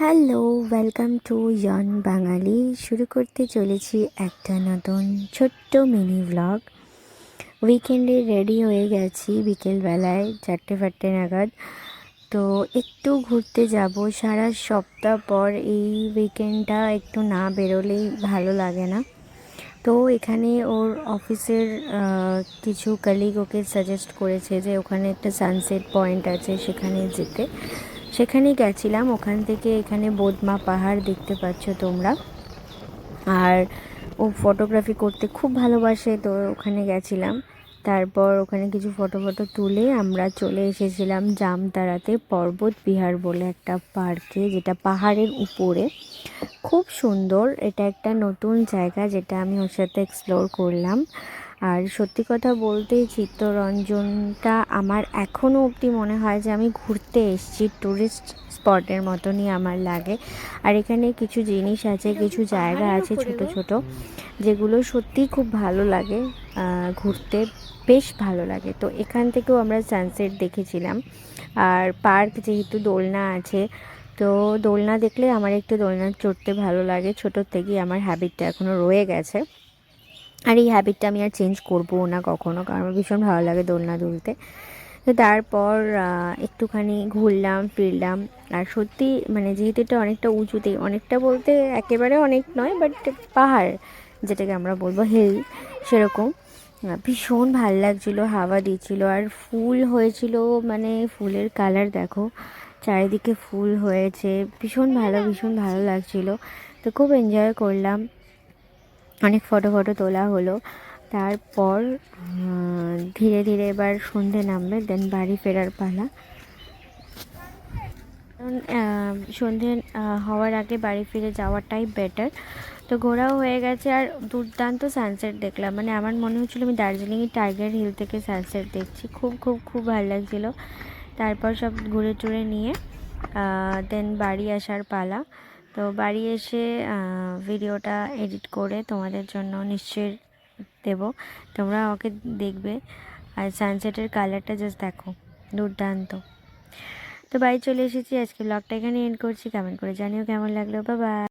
Hello, welcome to ইয়ন বাঙালি। শুরু করতে চলেছি একটা নতুন ছোট্ট মিনি ব্লগ। উইকেন্ডে রেডি হয়ে গেছি বিকেলবেলায় 4টে নাগাদ। তো একটু ঘুরতে যাব। সারা সপ্তাহ পর এই উইকেন্ডটা একটু না বেরোলেই ভালো লাগে না। তো এখানে ওর অফিসের কিছু কলিগ ওকে সাজেস্ট করেছে যে ওখানে একটা সানসেট পয়েন্ট আছে, সেখানে যেতে। সেখানেই গেছিলাম। ওখান থেকে এখানে বোদমা পাহাড় দেখতে পাচ্ছ তোমরা। আর ও ফটোগ্রাফি করতে খুব ভালোবাসে, তো ওখানে গেছিলাম। তারপর ওখানে কিছু ফটো তুলে আমরা চলে এসেছিলাম জামতারাতে পর্বত বিহার বলে একটা পার্কে, যেটা পাহাড়ের উপরে। খুব সুন্দর। এটা একটা নতুন জায়গা যেটা আমি ওর সাথে এক্সপ্লোর করলাম। আর সত্যি কথা বলতে চিত্তরঞ্জনটা আমার এখনও অবধি মনে হয় যে আমি ঘুরতে এসেছি, ট্যুরিস্ট স্পটের মতনই আমার লাগে। আর এখানে কিছু জিনিস আছে, কিছু জায়গা আছে ছোট ছোট, যেগুলো সত্যিই খুব ভালো লাগে ঘুরতে, বেশ ভালো লাগে। তো এখান থেকেও আমরা সানসেট দেখেছিলাম। আর পার্ক যেহেতু দোলনা আছে, তো দোলনা দেখলে আমার একটু দোলনা চড়তে ভালো লাগে। ছোটোর থেকেই আমার হ্যাবিটটা এখনও রয়ে গেছে। আর এই হ্যাবিটটা আমি আর চেঞ্জ করবো না কখনো, কারণ আমার ভীষণ ভালো লাগে দোলনা দুলতে। তো তারপর একটুখানি ঘুরলাম ফিরলাম। আর সত্যি মানে যেহেতু এটা অনেকটা উঁচুতে, অনেকটা বলতে একেবারে অনেক নয়, বাট পাহাড় যেটাকে আমরা বলবো হিল, সেরকম ভীষণ ভাল লাগছিলো, হাওয়া দিচ্ছিলো আর ফুল হয়েছিল। মানে ফুলের কালার দেখো, চারিদিকে ফুল হয়েছে, ভীষণ ভালো লাগছিলো। তো খুব এনজয় করলাম, অনেক ফটো তোলা হলো। তারপর ধীরে ধীরে এবার সন্ধে নামবে, দেন বাড়ি ফেরার পালা। কারণ সন্ধে হওয়ার আগে বাড়ি ফিরে যাওয়াটাই বেটার। তো ঘোরাও হয়ে গেছে আর দুর্দান্ত সানসেট দেখলাম। মানে আমার মনে হচ্ছিলো আমি দার্জিলিংয়ে টাইগার হিল থেকে সানসেট দেখছি। খুব খুব খুব ভালো লাগছিলো। তারপর সব ঘুরে টুরে নিয়ে দেন বাড়ি আসার পালা। তো বাড়ি এসে ভিডিওটা এডিট করে তোমাদের জন্য নিশ্চয়ই দেব, তোমরা আমাকে দেখবে। আর সানসেটের কালারটা জাস্ট দেখো, দুর্দান্ত। তো বাড়ি চলে এসেছি, আজকে ব্লগটা এখানে এন্ড করছি। কমেন্ট করে জানিও কেমন লাগলো। Bye bye.